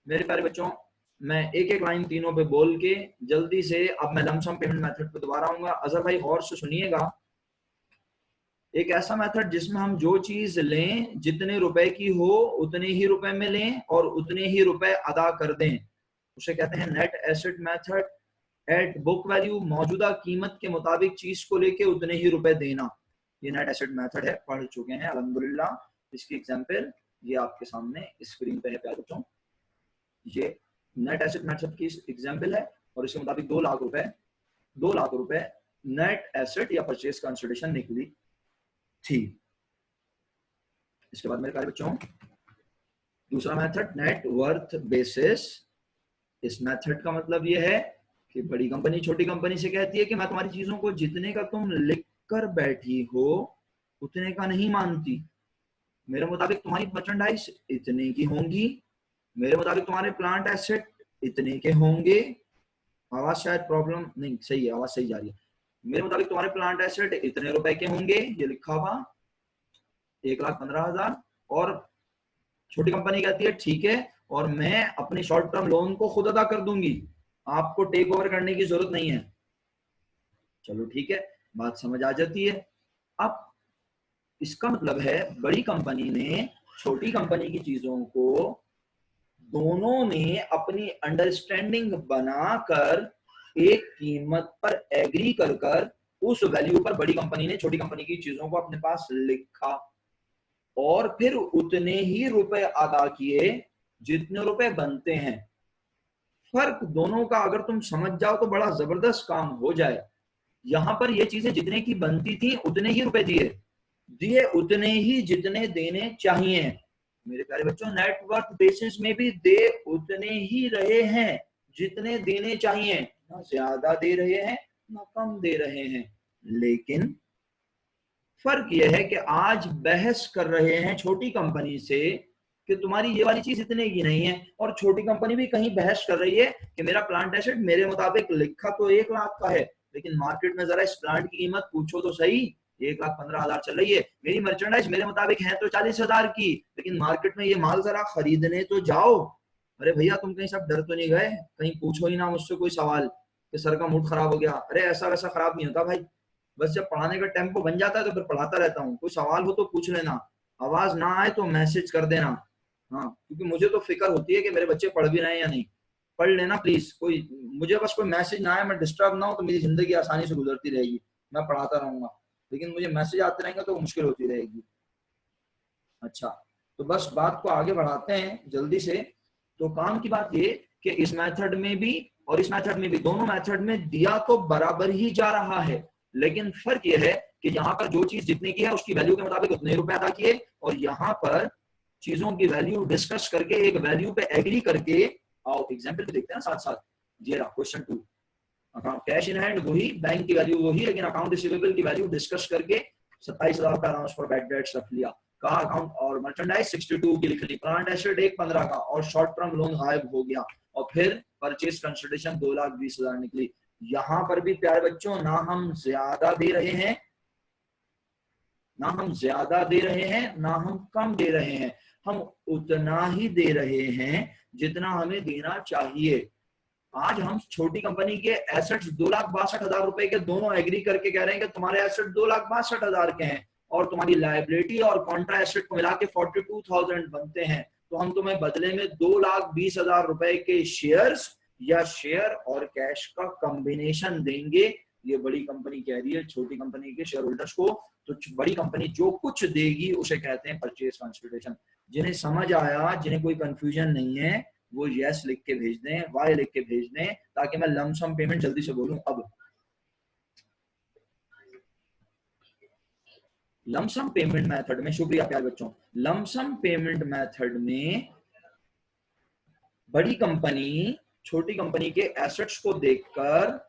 मेरे प्यारे बच्चों, मैं एक एक लाइन तीनों पे बोल के जल्दी से अब मैं लमसम पेमेंट मेथड पे दोबारा आऊंगा। अजहर भाई और से सुनिएगा। एक ऐसा मेथड जिसमें हम जो चीज लें, जितने रुपए की हो उतने ही रुपए में लें और उतने ही रुपए अदा कर दें, उसे कहते हैं net asset method. At book value, मौजूदा कीमत के मुताबिक चीज को लेके उतने ही रुपए देना, ये नेट एसेट मेथड है। पढ़ चुके हैं अल्हम्दुलिल्लाह। इसकी एग्जांपल ये आपके सामने स्क्रीन पे है प्यारे बच्चों। ये नेट एसेट मेथड की एग्जांपल है और इसके मुताबिक 2 लाख रुपए नेट एसेट या परचेज कंसिडरेशन निकली थी। इसके बाद मेरे प्यारे बच्चों दूसरा मेथड नेट वर्थ बेसिस। इस मेथड का मतलब यह है कि बड़ी कंपनी छोटी कंपनी से कहती है कि मैं तुम्हारी चीजों को जितने का तुम लिख कर बैठी हो उतने का नहीं मानती। मेरे मुताबिक तुम्हारी मर्चेंडाइज इतने की होंगी, मेरे मुताबिक तुम्हारे प्लांट एसेट इतने के होंगे। आवाज शायद प्रॉब्लम नहीं, सही है, आवाज सही जा रही है। मेरे मुताबिक तुम्हारे प्लांट एसेट इतने रुपए के होंगे, ये लिखा हुआ 1,15,000। और छोटी कंपनी कहती है ठीक है, और मैं अपने शॉर्ट टर्म लोन को खुद अदा कर दूंगी, आपको टेक ओवर करने की जरूरत नहीं है। चलो ठीक है, बात समझ आ जाती है। अब इसका मतलब है बड़ी कंपनी ने छोटी कंपनी की चीजों को, दोनों ने अपनी अंडरस्टैंडिंग बनाकर एक कीमत पर एग्री कर उस वैल्यू पर बड़ी कंपनी ने छोटी कंपनी की चीजों को अपने पास लिखा और फिर उतने ही रुपए अदा किए जितने रुपए बनते हैं। फर्क दोनों का अगर तुम समझ जाओ तो बड़ा जबरदस्त काम हो जाए। यहां पर ये चीजें जितने की बनती थी उतने ही रुपए दिए उतने ही जितने देने चाहिए। मेरे प्यारे बच्चों नेटवर्थ बेसिस में भी दे उतने ही रहे हैं जितने देने चाहिए, ना ज्यादा दे रहे हैं ना कम दे रहे हैं। लेकिन फर्क यह है कि आज बहस कर रहे हैं छोटी कंपनी से कि तुम्हारी ये वाली चीज इतने की नहीं है, और छोटी कंपनी भी कहीं बहस कर रही है कि मेरा प्लांट एसेट मेरे मुताबिक लिखा तो 1 लाख का है, लेकिन मार्केट में जरा इस प्लांट की कीमत पूछो तो सही, 1,15,000 चल रही है। मेरी मर्चेंडाइज मेरे मुताबिक है तो 40,000 की, लेकिन मार्केट में ये माल जरा खरीदने तो जाओ। अरे भैया तुम कहीं सब डर तो नहीं गए, कहीं पूछो ही ना मुझसे कोई सवाल कि सर का मूड खराब हो गया। अरे ऐसा वैसा खराब नहीं होता भाई, बस जब पढ़ाने का टेम्पो बन जाता है तो फिर पढ़ाता रहता हूँ। कोई सवाल हो तो पूछ लेना, आवाज ना आए तो मैसेज कर देना। हाँ, क्योंकि मुझे तो फिक्र होती है कि मेरे बच्चे पढ़ भी रहे हैं या नहीं। पढ़ लेना प्लीज, कोई मुझे बस कोई मैसेज ना आए, मैं डिस्टर्ब ना हो, तो मेरी जिंदगी आसानी से गुजरती रहेगी, मैं पढ़ाता रहूंगा। लेकिन मुझे मैसेज आते रहेंगे तो मुश्किल होती रहेगी। अच्छा, तो बस बात को आगे बढ़ाते हैं जल्दी से। तो काम की बात ये कि इस मेथड में भी और इस मेथड में भी, दोनों मेथड में दिया तो बराबर ही जा रहा है, लेकिन फर्क यह है कि यहाँ पर जो चीज जितने की है उसकी वैल्यू के मुताबिक उतने रुपए अदा किए, और यहाँ पर चीजों की वैल्यू डिस्कस करके एक वैल्यू पे एग्री करके। आओ एग्जाम्पल देखते हैं साथ साथ। ये रहा question 2। Account cash in hand वही, बैंक की वैल्यू वही, लेकिन अकाउंट रिसीवेबल की वैल्यू डिस्कस करके 27,000 का अलाउंस फॉर बैड डेट्स रख लिया। कहा अकाउंट और मर्चेंडाइज 62 की लिख ली, प्लांट एसेट 1,15 का, और शॉर्ट टर्म लोन गायब हो गया, और फिर परचेज कंसिडरेशन 2,20,000 निकली। यहां पर भी प्यारे बच्चों ना हम ज्यादा दे रहे हैं ना हम कम दे रहे हैं, हम उतना ही दे रहे हैं जितना हमें देना चाहिए। आज हम छोटी कंपनी के एसेट्स 2,62,000 रुपए के दोनों एग्री करके कह रहे हैं कि तुम्हारे एसेट 2,62,000 के हैं और तुम्हारी लायबिलिटी और कॉन्ट्रा एसेट को मिला के 42,000 बनते हैं, तो हम तुम्हें बदले में 2,20,000 रुपए के शेयर्स या शेयर और कैश का कॉम्बिनेशन देंगे। ये बड़ी कंपनी कह रही है छोटी कंपनी के शेयर होल्डर्स को। तो बड़ी कंपनी जो कुछ देगी उसे कहते हैं परचेज कंसिडरेशन। जिन्हें समझ आया, जिन्हें कोई कंफ्यूजन नहीं है, वो यस लिख के भेज दें, वाई लिख के भेज दें, ताकि मैं लमसम पेमेंट जल्दी से बोलूं। अब लमसम पेमेंट मेथड में, शुक्रिया प्यारे बच्चों, लमसम पेमेंट मेथड में बड़ी कंपनी छोटी कंपनी के एसेट्स को देखकर,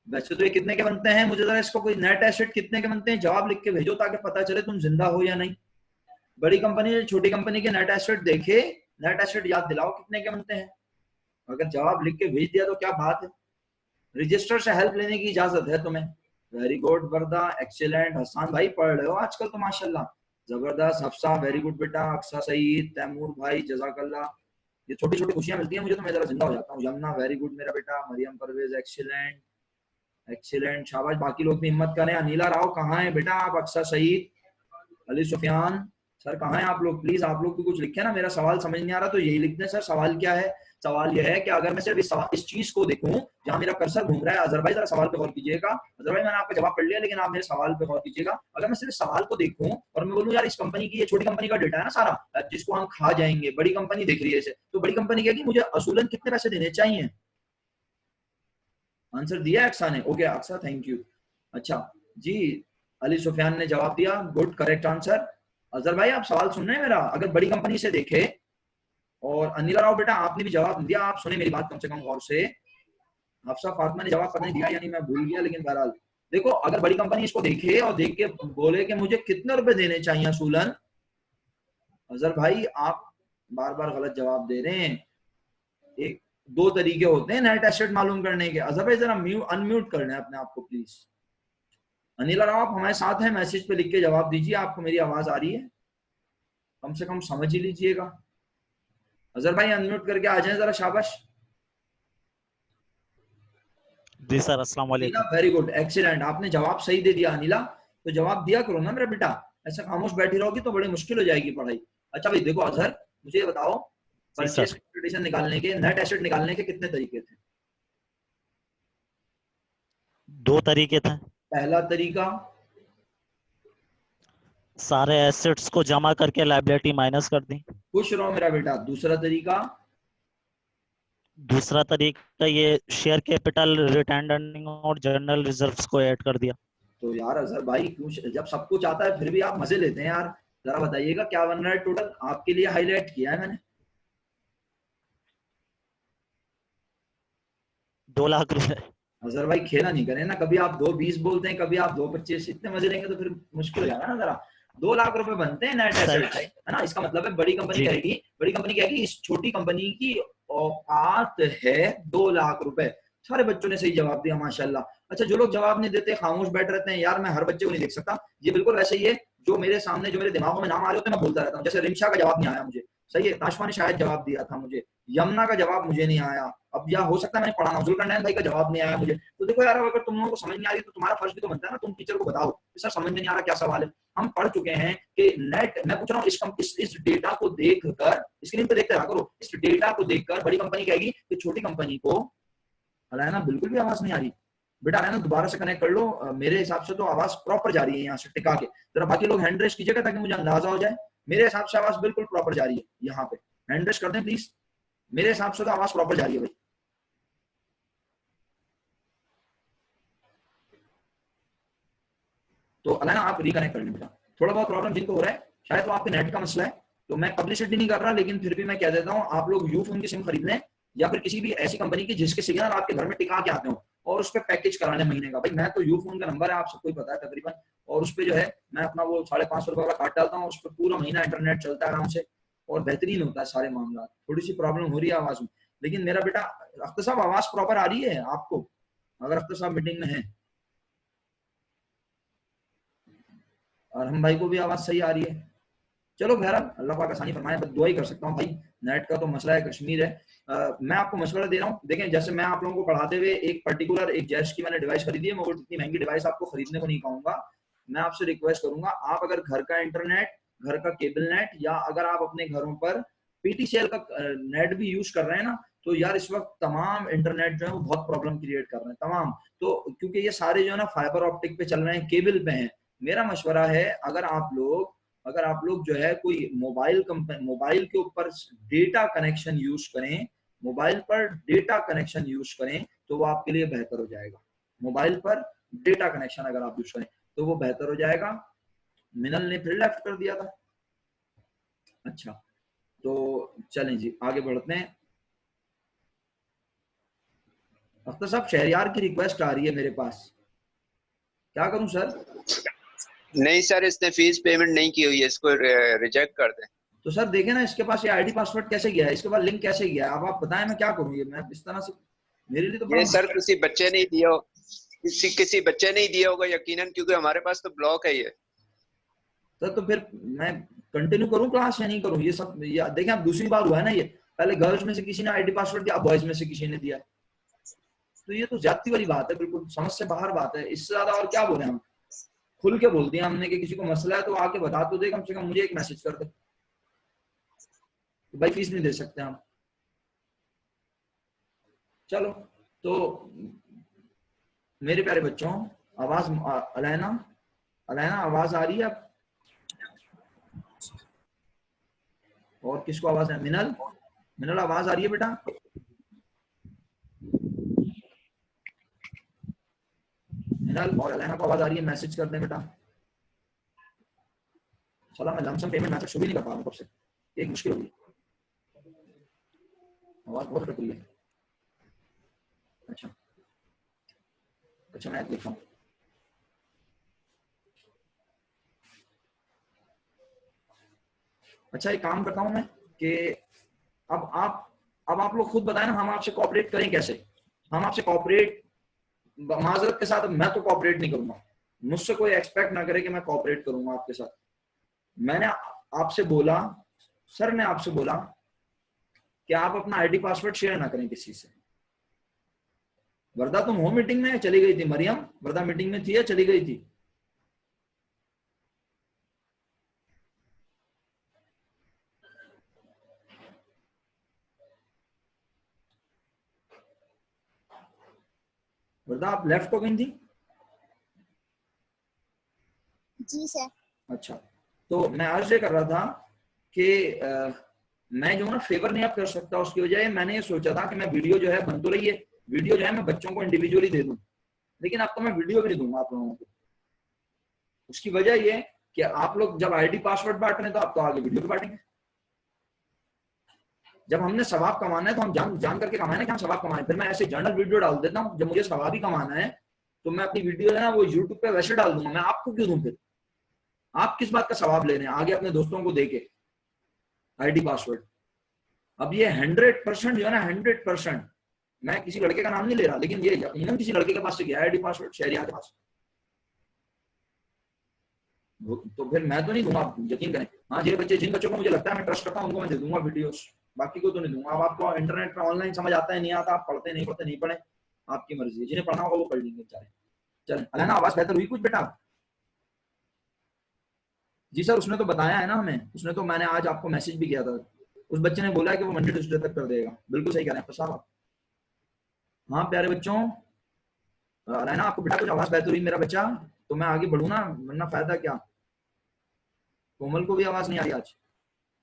वैसे तो ये कितने के बनते हैं, मुझे जरा इसको कोई नेट एसेट कितने के बनते हैं जवाब लिख के भेजो ताकि पता चले तुम जिंदा हो या नहीं। बड़ी कंपनी छोटी कंपनी के नेट एसेट देखे, नेट एसेट याद दिलाओ कितने के बनते हैं। अगर जवाब लिख के भेज दिया तो क्या बात है। रजिस्टर से हेल्प लेने की इजाजत है तुम्हें। वेरी गुड वर्दा, एक्सीलेंट। हसान भाई पढ़ रहे हो आजकल तो माशाल्लाह। जबरदस्त। हफ्सा वेरी गुड बेटा, अक्सा सईद, तैमूर भाई जजाकल्ला। ये छोटी छोटी खुशियां मिलती हैं मुझे तो मैं जरा जिंदा हो जाता हूँ। यमुना वेरी गुड मेरा बेटा, मरियम परवेज एक्सीलेंट एक्सीलेंट, शाबाश। बाकी लोग भी हिम्मत करें। अनिला राव कहाँ है बेटा आप? अक्सा सईद, अली सुफियान सर कहाँ हैं आप लोग? प्लीज आप लोग भी कुछ लिखे ना, मेरा सवाल समझ नहीं आ रहा तो यही लिख दें सर सवाल क्या है। सवाल यह है कि अगर मैं सिर्फ इस चीज को देखूं जहां मेरा कर्सर घूम रहा है, अजहर भाई जरा सवाल पे गौर कीजिएगा। अजहर भाई मैंने आपका जवाब पढ़ लिया लेकिन आप मेरे सवाल पे गौर कीजिएगा। अगर मैं सिर्फ सवाल को देखूं और मैं बोलूं यार इस कंपनी की, ये छोटी कंपनी का डेटा है ना सारा जिसको हम खा जाएंगे, बड़ी कंपनी देख रही है इसे, तो बड़ी कंपनी कहेगी मुझे असूलन कितने पैसे देने चाहिए। आंसर दिया अक्सा ने? Okay Aqsa thank you. अच्छा जी, अली सुफियान ने जवाब दिया, गुड करेक्ट आंसर। अजहर भाई आप सवाल सुन रहे हैं मेरा? अगर बड़ी कंपनी से देखे, और अनिला राव बेटा आपने भी जवाब दिया, आप सुने मेरी बात कम से कम गौर से। हफ्सा फातिमा ने जवाब पता नहीं दिया यानी मैं भूल गया, लेकिन बहरहाल देखो अगर बड़ी कंपनी इसको देखे और देख के बोले कि मुझे कितने रुपए देने चाहिए असूलन। अजहर भाई आप बार बार गलत जवाब दे रहे हैं। एक दो तरीके होते हैं नेट एसेट मालूम करने के। अजहर भाई जरा अनम्यूट कर लें अपने आप को प्लीज। अनिला राव आप हमारे साथ हैं, मैसेज पे लिख के जवाब दीजिए, आपको मेरी आवाज आ रही है? कम से कम समझ ही लीजिएगा। अजहर भाई अनम्यूट करके आ जाएं जरा, शाबाश। जी सर, अस्सलाम वालेकुम। वेरी गुड एक्सीलेंट, आपने जवाब सही दे दिया अनिला। तो जवाब दिया करो ना मेरा बेटा, ऐसा खामोश बैठी रहोगी तो बड़ी मुश्किल हो जाएगी पढ़ाई। अच्छा भाई देखो अजहर, मुझे ये बताओ जी परचेज सर। कंपटीशन निकालने के, नेट एसेट निकालने के कितने तरीके थे? 2 तरीके थे। पहला तरीका, सारे एसेट्स को जमा करके लायबिलिटी माइनस कर दी। खुश रहो मेरा बेटा। दूसरा तरीका, दूसरा तरीका ये शेयर कैपिटल, रिटेन्ड अर्निंग और जनरल रिजर्व्स को ऐड कर दिया। तो यार अजहर भाई क्यों, जब सब कुछ आता है फिर भी आप मजे लेते हैं यार। जरा बताइएगा क्या बन रहा है टोटल, आपके लिए हाईलाइट किया है मैंने। 2 लाख रुपए। अजहर भाई खेला नहीं करें ना, कभी आप 2.20 बोलते हैं, कभी आप 2.25, इतने मजे लेंगे तो फिर मुश्किल हो जाएगा ना जरा। 2 लाख रुपए बनते हैं नेट सर एसेट, है ना? इसका मतलब है बड़ी कंपनी जी कहेगी, बड़ी कंपनी कहेगी इस छोटी कंपनी की औकात है 2 लाख रुपए। सारे बच्चों ने सही जवाब दिया माशाल्लाह। अच्छा जो लोग जवाब नहीं देते, खामोश बैठ रहते हैं, यार मैं हर बच्चे को नहीं देख सकता, ये बिल्कुल वैसे ही है जो मेरे सामने, जो मेरे दिमाग में नाम आ रहे होते हैं मैं बोलता रहता हूँ। जैसे रिंशा का जवाब नहीं आया मुझे, सही है, ताशफा ने शायद जवाब दिया था मुझे, यमुना का जवाब मुझे नहीं आया, अब या हो सकता है मैंने पढ़ा ना, जुल्करनैन भाई का जवाब नहीं आया मुझे। तो देखो यार अगर तुम लोगों को समझ नहीं आ रही तो तुम्हारा फर्ज भी तो बनता है ना, तुम टीचर को बताओ सर समझ में नहीं आ रहा क्या सवाल है। हम पढ़ चुके हैं कि नेट, मैं पूछ रहा हूँ इस डेटा को देखकर, स्क्रीन पे देखते रहा करो, इस डेटा को देखकर बड़ी कंपनी कहेगी कि छोटी कंपनी को, अलायना बिल्कुल भी आवाज नहीं आ रही बेटा, अलायना दोबारा से कनेक्ट कर लो। मेरे हिसाब से तो आवाज प्रॉपर जा रही है यहाँ से टिका के, जरा बाकी लोग हैंड रेस कीजिएगा ताकि मुझे अंदाजा हो जाए। मेरे हिसाब से आवाज बिल्कुल प्रॉपर जा रही है, यहाँ पे हैंड रेस कर दें प्लीज। मेरे हिसाब से तो आवाज प्रॉपर जा रही है भाई। तो अलायना आप रिकनेक्ट कर लें बेटा। थोड़ा बहुत प्रॉब्लम जिनको हो रहा है शायद तो आपके नेट का मसला है, तो मैं पब्लिसिटी नहीं कर रहा लेकिन फिर भी मैं कह देता हूँ, आप लोग यूफोन की सिम खरीद लें या फिर किसी भी ऐसी कंपनी की जिसके सिग्नल आपके घर में टिका के आते हो, और उस पर पैकेज करा लें महीने का। भाई मैं तो यूफोन का नंबर है आप सबको ही पता है तकरीबन, और उस पर जो है मैं अपना वो 550 रुपए वाला काट डालता हूँ, उस पर पूरा महीना इंटरनेट चलता है आराम से और बेहतरीन होता है सारे मामला। थोड़ी सी प्रॉब्लम हो रही है आवाज में, लेकिन मेरा बेटा अख्तर साहब आवाज प्रॉपर आ रही है आपको? अगर अख्तर साहब मीटिंग में है, और हम भाई को भी आवाज सही आ रही है। चलो बहरहाल अल्लाह पाक आसानी फरमाए, बस दुआ ही कर सकता हूँ भाई। नेट का तो मसला है, कश्मीर है। मैं आपको मशवरा दे रहा हूँ, देखें जैसे मैं आप लोगों को पढ़ाते हुए एक पर्टिकुलर एक जैश की मैंने डिवाइस खरीदी है, मैं वो इतनी महंगी डिवाइस आपको खरीदने को नहीं कहूंगा। मैं आपसे रिक्वेस्ट करूंगा, आप अगर घर का इंटरनेट, घर का केबल नेट, या अगर आप अपने घरों पर पीटीसीएल का नेट भी यूज कर रहे हैं ना, तो यार इस वक्त तमाम इंटरनेट जो है वो बहुत प्रॉब्लम क्रिएट कर रहे हैं तमाम। तो क्योंकि ये सारे जो है ना फाइबर ऑप्टिक पे चल रहे हैं, केबल पे हैं। मेरा मशवरा है अगर आप लोग जो है कोई मोबाइल के ऊपर डेटा कनेक्शन यूज करें, मोबाइल पर डेटा कनेक्शन यूज करें तो वो आपके लिए बेहतर हो जाएगा। मोबाइल पर डेटा कनेक्शन अगर आप यूज करें तो वो बेहतर हो जाएगा। मिनल ने फिर लेफ्ट कर दिया था। अच्छा तो चलें जी आगे बढ़ते हैं। अख्तर साहब शहरियार की रिक्वेस्ट आ रही है मेरे पास, क्या करूं सर? नहीं सर, इसने फीस पेमेंट नहीं की हुई है, इसको रिजेक्ट कर दें। तो सर देखे ना इसके पास ये आईडी पासवर्ड कैसे गया है, इसके पास लिंक कैसे गया है, अब आप बताएं मैं क्या करूं? ये मैं इस तरह से, मेरे लिए तो बड़ा ये सर किसी बच्चे नहीं दिया हो, किसी बच्चे नहीं दिया होगा यकीनन, क्योंकि हमारे पास तो ब्लॉक है ये। तो फिर मैं कंटिन्यू करूं क्लास या नहीं करूं? ये सब देखें, अब दूसरी बार हुआ है ना ये, पहले गर्ल्स में से किसी ने आईडी पासवर्ड दिया, बॉयज में से किसी ने दिया, तो ये तो ज्यादती वाली बात है, बिल्कुल समझ से बाहर बात है। इससे ज्यादा और क्या बोले हम? खुल के बोल दिया हमने कि किसी को मसला है तो आके बता तो दे, कम से कम मुझे एक मैसेज कर दे, भाई फीस नहीं दे सकते हम। चलो, तो मेरे प्यारे बच्चों, आवाज अलैना, अलैना आवाज आ रही है? और किसको आवाज है? मिनल, मिनल आवाज आ रही है बेटा? मिनल और अलैना को आवाज आ रही है? मैसेज कर दें बेटा। चला, मैं लमसम पेमेंट मैसेज शुरू ही नहीं कर पा रहा हूं कब से, एक मुश्किल होगी, आवाज बहुत कट रही है। अच्छा अच्छा, मैं देखता हूँ। अच्छा, एक काम करता हूं मैं कि अब आप लोग खुद बताएं ना, हम आपसे कोऑपरेट करें कैसे? हम आपसे कोऑपरेट, माजरत के साथ मैं तो कोऑपरेट नहीं करूंगा, मुझसे कोई एक्सपेक्ट ना करे कि मैं कोऑपरेट करूंगा आपके साथ। मैंने आपसे बोला, सर ने आपसे बोला कि आप अपना आईडी पासवर्ड शेयर ना करें किसी से। वर्दा तुम हो मीटिंग में चली गई थी? मरियम, वर्दा मीटिंग में थी या चली गई थी? वर्दा आप लेफ्ट हो गई थी? जी सर। अच्छा, तो मैं आज ये कर रहा था कि मैं जो ना फेवर नहीं आप कर सकता, उसकी वजह मैंने ये सोचा था कि मैं वीडियो जो है बन तो रही है, वीडियो जो है मैं बच्चों को इंडिविजुअली दे दूं, लेकिन अब तो मैं वीडियो भी नहीं दूंगा आप लोगों को। उसकी वजह ये कि आप लोग जब आईडी पासवर्ड बांट रहे हैं तो आप तो आगे वीडियो भी बांटेंगे। जब हमने सवाब कमाना है तो हम जान करके कमाना है कि हम सवाब कमाएं। फिर मैं ऐसे जर्नल वीडियो डाल देता हूँ, जब मुझे सवाब ही कमाना है तो मैं अपनी वीडियो है ना वो यूट्यूब पे वैसे डाल दूंगा। मैं आपको क्यों दूं? फिर आप किस बात का सवाब ले रहे हैं आगे अपने दोस्तों को देके आईडी पासवर्ड? अब ये 100% जो है ना, 100%, मैं किसी लड़के का नाम नहीं ले रहा, लेकिन ये यकीनन किसी लड़के के पास से गया आईडी पासवर्ड, शहरिया के पास। तो फिर मैं तो नहीं दूंगा, आप यकीन करें। हाँ, जिन बच्चों को मुझे लगता है मैं ट्रस्ट करता हूँ उनको मैं दे दूंगा वीडियोस, बाकी को तो नहीं दूंगा। अब आपको इंटरनेट पर ऑनलाइन समझ आता है नहीं आता, आप पढ़ते नहीं पढ़ते नहीं पढ़े, आपकी मर्जी है, जिन्हें पढ़ना होगा वो पढ़ लेंगे बेचारे। चलें, अलैना आवाज बेहतर हुई कुछ बेटा? जी सर, उसने तो बताया है ना हमें, उसने तो, मैंने आज आपको मैसेज भी किया था, उस बच्चे ने बोला कि वो मंडे ट्यूसडे तक कर देगा। बिल्कुल सही कह रहे हैं साहब। हाँ प्यारे बच्चों, अलैना आपको बेटा कुछ आवाज बेहतर हुई मेरा बच्चा? तो मैं आगे बढ़ू ना, वरना फायदा क्या? कोमल को भी आवाज नहीं आ रही आज?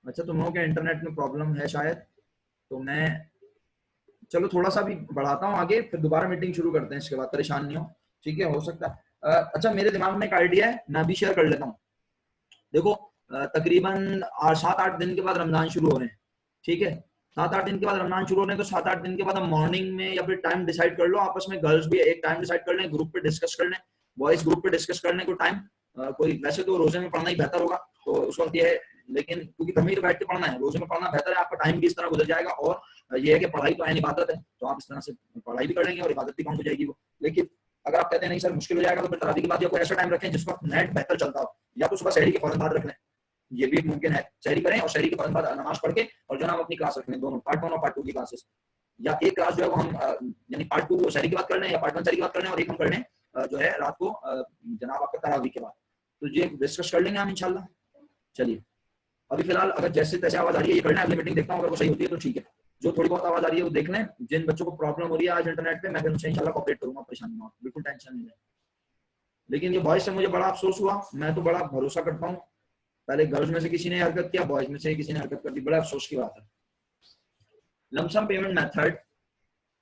अच्छा, तुम लोगों के इंटरनेट में प्रॉब्लम है शायद, तो मैं चलो थोड़ा सा भी बढ़ाता हूँ आगे, फिर दोबारा मीटिंग शुरू करते हैं इसके बाद, परेशान नहीं हो, ठीक है? हो सकता है। अच्छा, मेरे दिमाग में एक आइडिया है, मैं अभी शेयर कर लेता हूँ। देखो, तकरीबन 7-8 दिन के बाद रमजान शुरू हो रहे हैं, ठीक है? 7-8 दिन के बाद रमजान शुरू हो रहे हैं, तो 7-8 दिन के बाद हम मॉर्निंग में या फिर टाइम डिसाइड कर लो आपस में, गर्ल्स भी एक टाइम डिसाइड कर लें, ग्रुप पे डिस्कस कर लें, बॉयज ग्रुप पे डिस्कस करने को टाइम। कोई वैसे तो रोजे में पढ़ना ही बेहतर होगा, तो उस वक्त ये है, लेकिन क्योंकि घर में तो बैठ के पढ़ना है, रोजे में पढ़ना बेहतर है, आपका टाइम भी इस तरह गुजर जाएगा, और ये है कि पढ़ाई तो है इबादत है, तो आप इस तरह से पढ़ाई भी कर लेंगे और इबादत भी काउंट हो जाएगी वो। लेकिन अगर आप कहते हैं नहीं सर मुश्किल हो जाएगा, तो फिर तरावी के बाद या कोई ऐसा टाइम रखें जिस वक्त नेट बेहतर चलता हो, या तो सुबह शहरी के फौरन बाद रख लें, ये भी मुमकिन है, शहरी करें और शहरी के फौरन बाद नमाज पढ़ के और जो ना हम अपनी क्लास रख लें, दोनों पार्ट 1 और पार्ट 2 की क्लासेस, या एक क्लास जो है वो हम यानी पार्ट 2 शहरी की बात कर लें या पार्ट 1 शहरी की बात कर लें, और एक हम कर लें जो है रात को जनाब आपका तरावी के बाद। तो ये डिस्कस कर लेंगे हम इंशाल्लाह। चलिए, अभी फिलहाल अगर जैसे तैसे आवाज आ रही है ये करना है, अगली मीटिंग देखता हूँ, अगर वो सही होती है तो ठीक है। जो थोड़ी बहुत आवाज आ रही है वो देख लें, जिन बच्चों को प्रॉब्लम हो रही है आज इंटरनेट पे, मैं फिर उनसे इंशाल्लाह कोऑपरेट करूंगा, परेशान नहीं हो, बिल्कुल टेंशन नहीं है। लेकिन ये बॉयज से मुझे बड़ा अफसोस हुआ, मैं तो बड़ा भरोसा करता हूँ, पहले गर्ल्स में से किसी ने हरकत किया, बॉयज में से किसी ने हरकत कर दी, बड़ा अफसोस की बात है। लमसम पेमेंट मेथड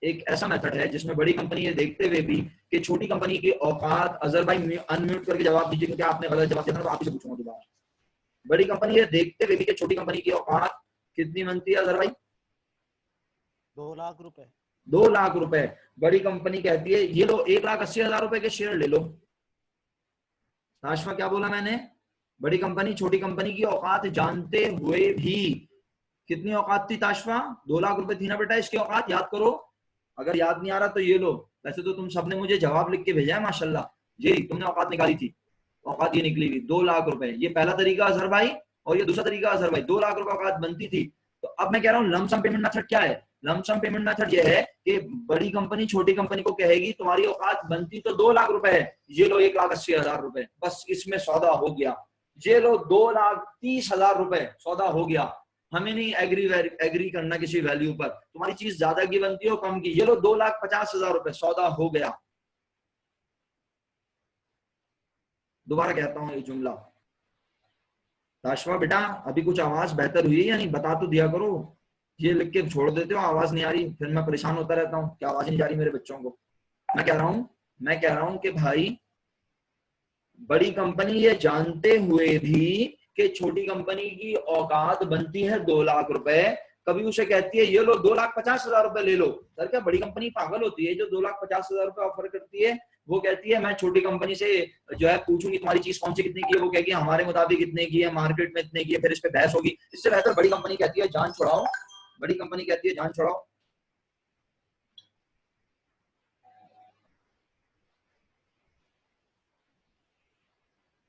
एक ऐसा मेथड है जिसमें बड़ी कंपनी ये देखते हुए भी कि छोटी कंपनी की औकात, अजहर भाई अनम्यूट करके जवाब दीजिए क्योंकि आपने गलत जवाब दिया था, तो आप ही से पूछूंगा दोबारा। बड़ी कंपनी ये देखते हुए भी कि छोटी कंपनी की औकात कितनी बनती है अजहर भाई? 2 लाख रुपए। 2 लाख रुपए। बड़ी कंपनी कहती है ये लो 1,80,000 रुपए के शेयर ले लो। ताशफा क्या बोला मैंने? बड़ी कंपनी छोटी कंपनी की औकात जानते हुए भी, कितनी औकात थी ताशफा? 2 लाख रुपए थी ना बेटा इसकी औकात, याद करो। अगर याद नहीं आ रहा तो ये लो, वैसे तो तुम सबने मुझे जवाब लिख के भेजा है माशाल्लाह, जी तुमने औकात निकाली थी। औकात ये निकली हुई 2 लाख रुपए। ये पहला तरीका अजहर भाई, और ये दूसरा तरीका अजहर भाई। 2 लाख रुपए औकात बनती थी। तो अब मैं कह रहा हूँ लमसम पेमेंट मेथड क्या है? लमसम पेमेंट मेथड ये है कि बड़ी कंपनी छोटी कंपनी को कहेगी तुम्हारी औकात बनती तो 2 लाख रुपए है, ये लो 1,80,000 रुपए, बस इसमें सौदा हो गया। ये लो 2,30,000 रुपए, सौदा हो गया। हमें नहीं एग्री करना किसी वैल्यू पर, तुम्हारी चीज ज्यादा की बनती हो कम की, ये लो 2,50,000 रुपए, सौदा हो गया। दोबारा कहता हूं ये जुमला। ताशवा बेटा अभी कुछ आवाज बेहतर हुई है या नहीं, बता तो दिया करो। ये लिख के छोड़ देते हो आवाज नहीं आ रही, फिर मैं परेशान होता रहता हूँ कि आवाज नहीं जा रही मेरे बच्चों को। मैं कह रहा हूं कि भाई बड़ी कंपनी ये जानते हुए भी कि छोटी कंपनी की औकात बनती है 2 लाख रुपए, कभी उसे कहती है ये लो 2,50,000 रुपए ले लो। सर क्या बड़ी कंपनी पागल होती है जो 2,50,000 रुपए ऑफर करती है? वो कहती है मैं छोटी कंपनी से जो है पूछूंगी तुम्हारी चीज कौन सी कितने की है, वो कहेगी हमारे मुताबिक इतने की है, मार्केट में इतने की है, फिर इस पे बहस होगी। इससे बेहतर बड़ी कंपनी कहती है जान छुड़ाओ, बड़ी कंपनी कहती है जान छुड़ाओ।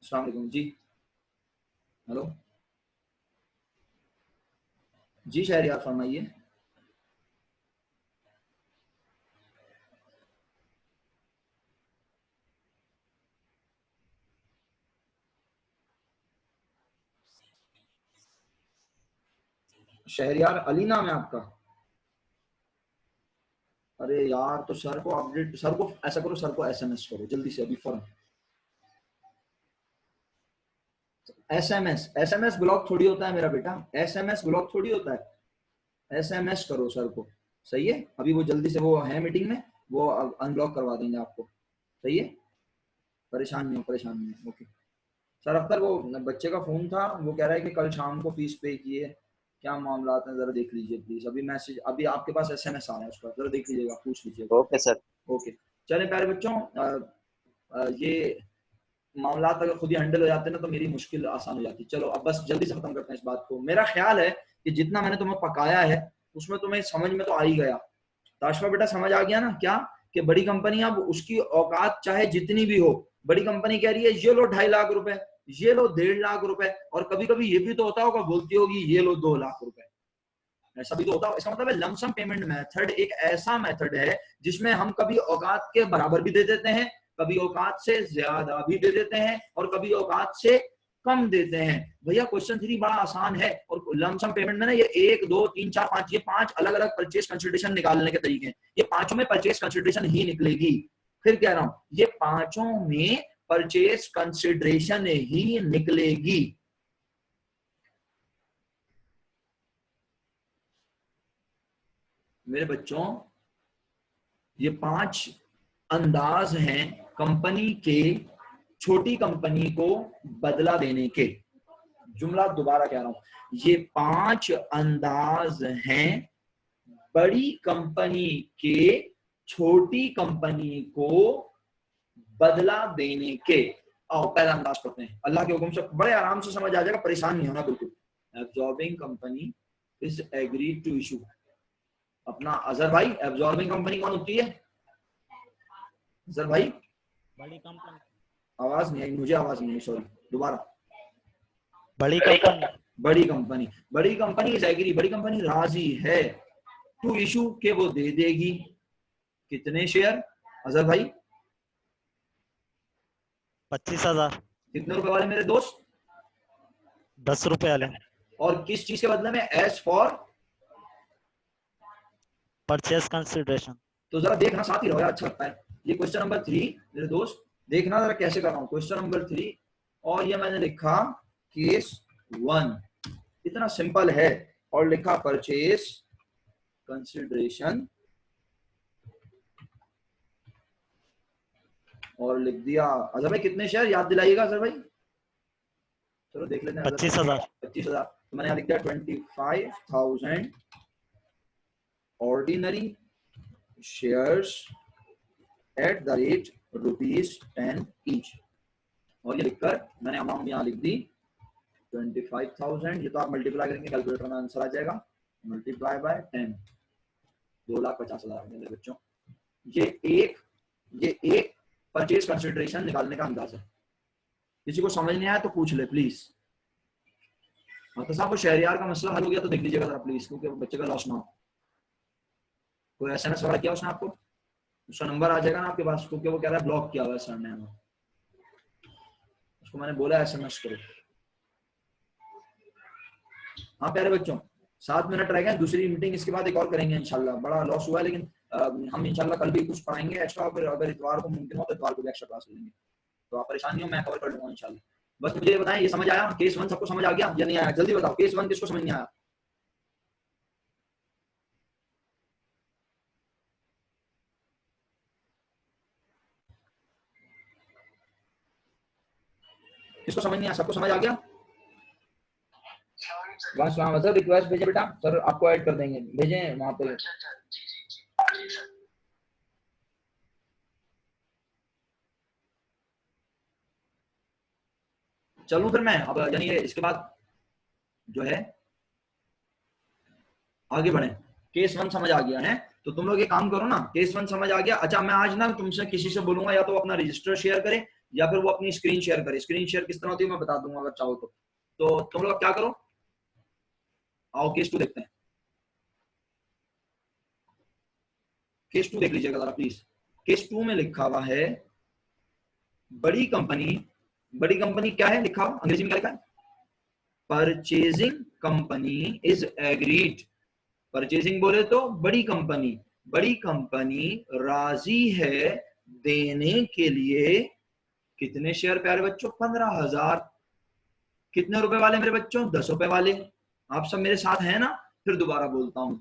अस्सलाम वालेकुम जी, हेलो जी, शहरियार फरमाइए। शहरियार अली नाम है आपका? अरे यार तो सर को अपडेट, सर को ऐसा करो, सर को एसएमएस करो जल्दी से अभी फौरन। एसएमएस ब्लॉक थोड़ी होता है मेरा बेटा, एसएमएस ब्लॉक थोड़ी होता है। एसएमएस करो सर को, सही है? अभी वो जल्दी से, वो है मीटिंग में, वो अनब्लॉक करवा देंगे आपको, सही है? परेशान नहीं हो, परेशान नहीं हो। ओके सर अख्तर, वो बच्चे का फोन था, वो कह रहा है कि कल शाम को फीस पे किए, क्या मामला है जरा देख लीजिए प्लीज। अभी मैसेज, अभी आपके पास एसएमएस आ रहा है उसका, जरा देख लीजिएगा, पूछ लीजिएगा। Okay sir. ओके चले प्यारे बच्चों, ये मामला अगर खुद ही हैंडल हो जाते ना तो मेरी मुश्किल आसान हो जाती। चलो अब बस जल्दी से खत्म करते हैं इस बात को। मेरा ख्याल है कि जितना मैंने तुम्हें पकाया है उसमें तुम्हें समझ में तो आ ही गया। ताशवा बेटा समझ आ गया ना क्या कि बड़ी कंपनी अब उसकी औकात चाहे जितनी भी हो, बड़ी कंपनी कह रही है ये लो 2.5 लाख रुपए, ये लो 1.5 लाख रुपए, और कभी कभी ये भी तो होता होगा, बोलती होगी ये लो 2 लाख रुपए, ऐसा भी तो होता है। इसका मतलब है लमसम पेमेंट मेथड एक ऐसा मेथड है जिसमें हम कभी औकात के बराबर भी दे देते हैं, कभी औकात से ज्यादा भी दे देते हैं, और कभी औकात से कम देते हैं। भैया क्वेश्चन 3 बड़ा आसान है, और लमसम पेमेंट में ना ये 1 2 3 4 5 ये 5 अलग अलग परचेज कंसिडरेशन निकालने के तरीके हैं। ये पांचों में परचेज कंसिडरेशन ही निकलेगी। फिर कह रहा हूं ये पांचों में परचेज कंसिडरेशन ही निकलेगी। मेरे बच्चों ये 5 अंदाज हैं कंपनी के छोटी कंपनी को बदला देने के। जुमला दोबारा कह रहा हूं, ये 5 अंदाज हैं बड़ी कंपनी के छोटी कंपनी को बदला देने के। आओ पहला अंदाज पढ़ते हैं, अल्लाह के हुक्म से बड़े आराम से समझ आ जाएगा, परेशान नहीं होना बिल्कुल। Absorbing company is agree to issue. अपना अजहर भाई, एब्जॉर्बिंग कंपनी कौन होती है? अजहर भाई बड़ी कंपनी। आवाज नहीं आई, मुझे आवाज नहीं आई, सॉरी, दोबारा। बड़ी कंपनी। बड़ी कंपनी, बड़ी कंपनी इज एग्री, बड़ी कंपनी राजी है टू इशू के वो दे देगी कितने शेयर अजहर भाई? 25,000। कितने रुपए वाले मेरे दोस्त? 10 रुपए वाले। और किस चीज के बदले में? As for purchase consideration. तो जरा देखना, साथ ही रहो यार, अच्छा लगता है। ये क्वेश्चन नंबर 3 मेरे दोस्त, देखना जरा कैसे कर रहा हूं। क्वेश्चन नंबर 3 और ये मैंने लिखा केस 1, इतना सिंपल है, और लिखा परचेज कंसिडरेशन, और लिख दिया अजहर भाई कितने शेयर याद दिलाइएगा अजहर भाई? चलो देख लेते हैं। 25,000। 25,000। तो मैंने यहाँ लिख दिया 25,000 ordinary shares at the rate ₹10 each. और ये लिखकर मैंने अमाउंट यहाँ लिख दी 25,000। ये तो आप मल्टीप्लाई करेंगे कैलकुलेटर में आंसर आ जाएगा, मल्टीप्लाई बाय 10, 2,50,000 मेरे बच्चों। ये एक परचेज कंसिडरेशन निकालने का अंदाज है। किसी को समझ नहीं आया तो पूछ ले प्लीज। तो साहब वो शहरियार का मसला हल हो गया तो देख लीजिएगा जरा प्लीज, क्योंकि बच्चे का लॉस ना हो। कोई SMS वगैरह किया उसने आपको? उसका नंबर आ जाएगा ना आपके पास, क्योंकि वो कह रहा है ब्लॉक किया हुआ है सर ने। उसको मैंने बोला SMS करो। हाँ प्यारे बच्चों, 7 मिनट रह गए, दूसरी मीटिंग इसके बाद एक और करेंगे इंशाल्लाह। बड़ा लॉस हुआ है लेकिन हम इंशाल्लाह कल भी कुछ पढ़ाएंगे एक्स्ट्रा, फिर अगर इतवार को मुमकिन हो तो इतवार को भी एक्स्ट्रा क्लास लेंगे। तो आप परेशान नहीं हो, मैं कवर कर लूंगा इंशाल्लाह। बस मुझे ये बताएं, ये समझ आया केस 1 सबको समझ आ गया या नहीं आया? जल्दी बताओ, केस 1 किसको समझ नहीं आया? किसको समझ नहीं आया? सबको समझ आ गया? सर रिक्वेस्ट भेजे बेटा, सर आपको ऐड कर देंगे, भेजें वहां पे। चलूं फिर मैं अब, यानी इसके बाद जो है आगे बढ़े। केस 1 समझ आ गया है तो तुम लोग ये काम करो ना, केस 1 समझ आ गया। अच्छा मैं आज ना तुमसे किसी से बोलूंगा या तो अपना रजिस्टर शेयर करे या फिर वो अपनी स्क्रीन शेयर करे। स्क्रीन शेयर किस तरह होती है मैं बता दूंगा अगर चाहो तो तुम लोग क्या करो, आओ केस 2 देखते हैं। केस 2 देख लीजिएगा जरा प्लीज। केस 2 में लिखा हुआ है बड़ी कंपनी। बड़ी कंपनी क्या है लिखा हुआ अंग्रेजी में? क्या लिखा है? Purchasing company is agreed. Purchasing बोले तो बड़ी कंपनी, बड़ी कंपनी राजी है देने के लिए कितने शेयर प्यारे बच्चों? 15,000। कितने रुपए वाले मेरे बच्चों? 10 रुपए वाले। आप सब मेरे साथ हैं ना? फिर दोबारा बोलता हूं,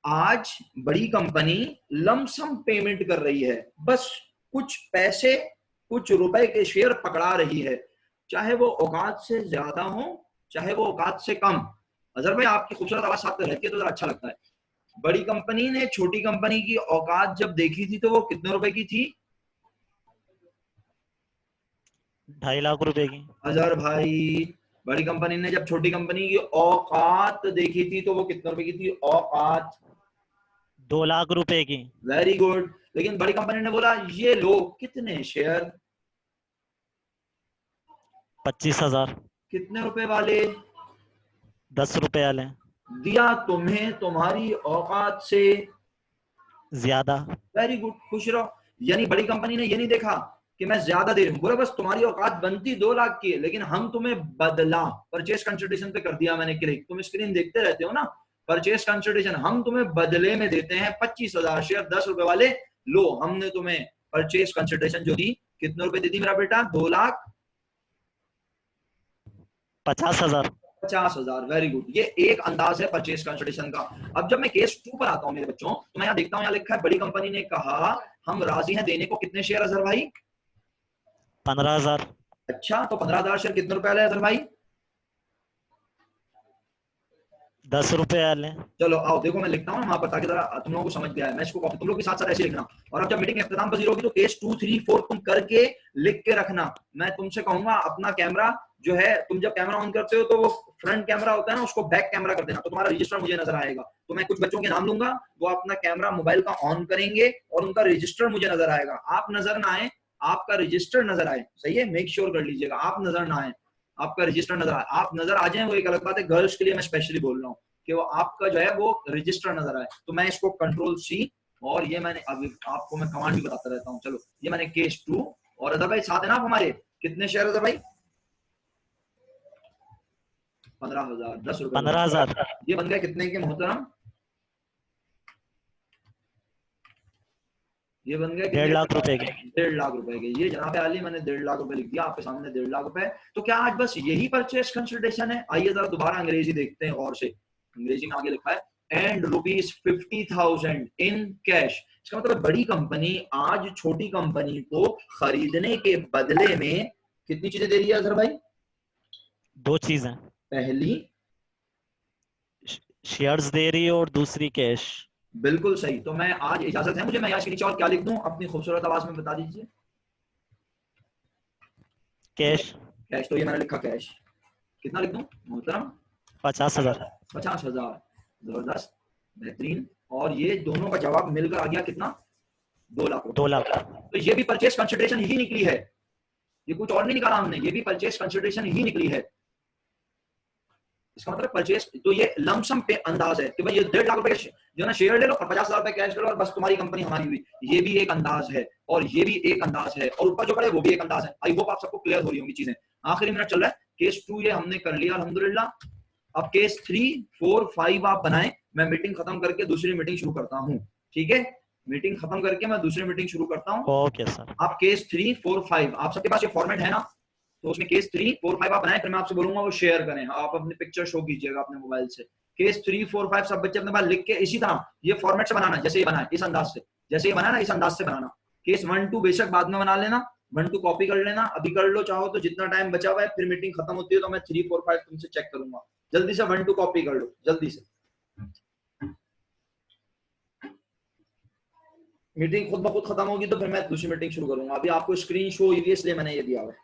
आज बड़ी कंपनी लमसम पेमेंट कर रही है, बस कुछ पैसे कुछ रुपए के शेयर पकड़ा रही है, चाहे वो औकात से ज्यादा हो चाहे वो औकात से कम। अजहर भाई आपकी खूबसूरत आवाज साथ में रहती है तो जरा अच्छा लगता है। बड़ी कंपनी ने छोटी कंपनी की औकात जब देखी थी तो वो कितने रुपए की थी? 2.5 लाख रुपए की। अजहर भाई बड़ी कंपनी ने जब छोटी कंपनी की औकात देखी थी तो वो कितने रुपए की थी? औकात 2 लाख रुपए की। Very good. लेकिन बड़ी कंपनी ने बोला ये लो कितने शेयर? 25,000। कितने रुपए वाले? 10 रुपए वाले। दिया तुम्हें तुम्हारी औकात से ज्यादा। वेरी गुड, खुश रहो। यानी बड़ी कंपनी ने ये नहीं देखा कि मैं ज्यादा दे रही हूँ, बोला बस तुम्हारी औकात बनती 2 लाख की है लेकिन हम तुम्हें बदला परचेस कंसिडरेशन पे कर दिया मैंने क्लिक। तुम स्क्रीन देखते रहते हो ना, परचेस कंसिडरेशन हम तुम्हें बदले में देते हैं 25,000 शेयर 10 रुपए वाले। लो हमने तुम्हें परचेस कंसिडरेशन जो दी कितने रुपए दी थी मेरा बेटा? 2,50,000। 2,50,000। वेरी गुड, ये एक अंदाज है परचेस कंसिडरेशन का। अब जब मैं केस 2 पर आता हूं मेरे बच्चों तो मैं यहाँ देखता हूँ, यहाँ लिखा है बड़ी कंपनी ने कहा हम राजी हैं देने को कितने शेयर अजहर भाई? 15,000। अच्छा तो 15,000 शेयर कितने रुपए वाले अजहर भाई? 10 रुपए वाले। चलो आओ देखो मैं लिखता हूँ वहां पर ताकि जरा तुम लोगों को समझ में आए। मैं इसको तुम लोग के साथ साथ ऐसे लिखना, और अब जब मीटिंग इख्तिताम पजीर होगी तो केस 2, 3, 4 तुम करके लिख के रखना। मैं तुमसे कहूंगा अपना कैमरा जो है, तुम जब कैमरा ऑन करते हो तो वो फ्रंट कैमरा होता है ना, उसको बैक कैमरा कर देना तो तुम्हारा रजिस्टर मुझे नजर आएगा। तो मैं कुछ बच्चों के नाम लूंगा, वो अपना कैमरा मोबाइल का ऑन करेंगे और उनका रजिस्टर मुझे नजर आएगा। आप नजर ना आए, आपका रजिस्टर नजर आए। सही है, मेक श्योर कर लीजिएगा आप नजर ना आए, आपका रजिस्टर नजर आए। आप नजर आ जाए वो एक अलग बात है, गर्ल्स के लिए मैं स्पेशली बोल रहा हूँ कि वो आपका जो है वो रजिस्टर नजर आए। तो मैं इसको कंट्रोल C, और ये मैंने अभी आपको मैं कमांड भी बताता रहता हूँ। चलो ये मैंने केस 2, और अदर भाई साथ है ना आप हमारे? कितने शेयर अदर भाई? 15,000 10 रुपए। 15,000। ये बन गए कितने के मोहतरम? ये बन गए 1.5 लाख रुपए के। 1.5 लाख रुपए के। ये जनाब आली मैंने 1.5 लाख रुपए लिख दिया आपके सामने, 1.5 लाख रुपए। तो क्या आज बस यही परचेस कंसिडरेशन है? आइए जरा दोबारा अंग्रेजी देखते हैं और से। अंग्रेजी में आगे लिखा है एंड ₹50,000 इन कैश। इसका मतलब बड़ी कंपनी आज छोटी कंपनी को खरीदने के बदले में कितनी चीजें दे रही है अजहर भाई? 2 चीजें, पहली शेयर्स दे रही है और दूसरी कैश। बिल्कुल सही। तो मैं आज इजाजत है मुझे, मैं यहाँ के नीचे और क्या लिख दूं अपनी खूबसूरत आवाज में बता दीजिए? कैश। कैश, तो ये मैंने लिखा कैश। कितना लिख दूं मोहतरम? 50,000। 50,000। जबरदस्त, बेहतरीन। और ये दोनों का जवाब मिलकर आ गया कितना? 2 लाख। 2 लाख। तो ये भी परचेस कंसिडरेशन ही निकली है। ये कुछ और नहीं निकाला हमने, ये भी परचेस कंसिडरेशन ही निकली है। इसका मतलब परचेस, तो ये लमसम पे अंदाज है कि भाई ये 1.5 लाख रुपए जो ना शेयर ले लो और 50,000 रुपए कैश ले लो और बस तुम्हारी कंपनी हमारी हुई। ये भी एक अंदाज है और ये भी एक अंदाज है और ऊपर जो पड़े वो भी एक अंदाज है। आई होप आप सबको क्लियर हो रही होंगी चीजें। आखिरी मिनट चल रहा है, केस 2 ये हमने कर लिया अल्हम्दुलिल्लाह। अब केस 3, 4, 5 आप बनाएं, मैं मीटिंग खत्म करके दूसरी मीटिंग शुरू करता हूँ। ठीक है, मीटिंग खत्म करके मैं दूसरी मीटिंग शुरू करता हूँ। Okay sir. आप केस 3, 4, 5 आप सबके पास ये फॉर्मेट है ना, तो उसमें केस 3, 4, 5 आप बनाएं, फिर मैं आपसे बोलूंगा वो शेयर करें, आप अपनी पिक्चर शो कीजिएगा अपने मोबाइल से। केस 3, 4, 5 सब बच्चे अपने पास लिख के इसी तरह ये फॉर्मेट से बनाना, जैसे ये बना है इस अंदाज से, जैसे ये बना ना इस अंदाज से बनाना। केस 1, 2 बेशक बाद में बना लेना, 1, 2 कॉपी कर लेना, अभी कर लो चाहो तो, जितना टाइम बचा हुआ है, फिर मीटिंग खत्म होती है तो मैं 3, 4, 5 तुमसे चेक करूंगा। जल्दी से 1, 2 कॉपी कर लो जल्दी से, मीटिंग खुद ब खुद खत्म होगी तो फिर मैं दूसरी मीटिंग शुरू करूंगा। अभी आपको स्क्रीन शो हुई है इसलिए मैंने ये दिया हुआ है।